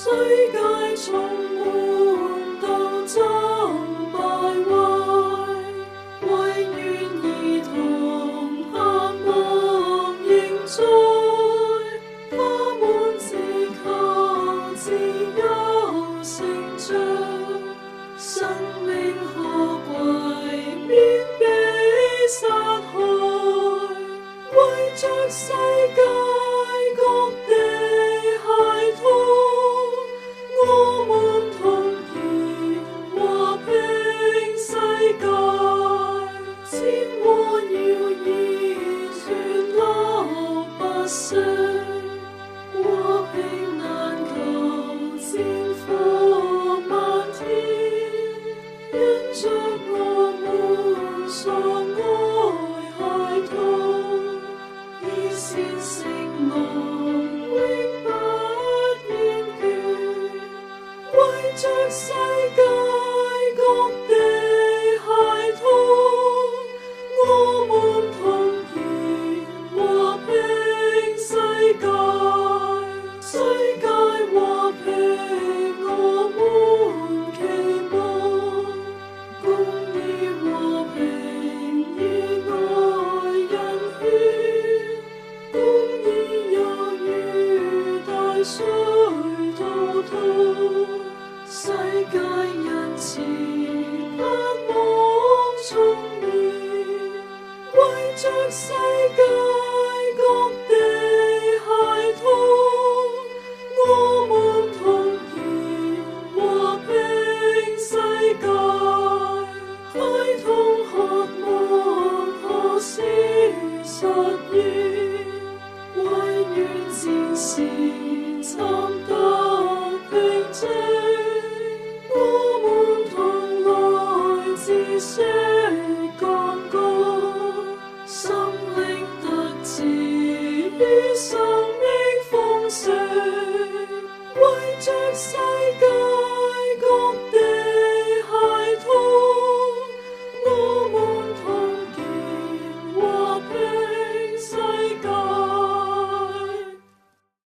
世界充滿鬥爭敗壞，為願兒童盼望仍在，他們只求自由成長，生命可貴免被殺害，為着世界各地孩童，我們同建和平世界，戰禍謠言傳流不息，和平難求，戰火漫天，因着我們所愛孩童，以善勝惡永不厭倦，為着世界各地孩童，我們同建和平世界，世界和平我們期望，公義和平以愛人血，公義猶如大水滔滔，世界因此盼望重燃，為着世界各地孩童，我們同建和平世界，孩童渴望何時實現，為願戰事參得平靜，我們同來自息剛剛，心靈得志與生命豐盛。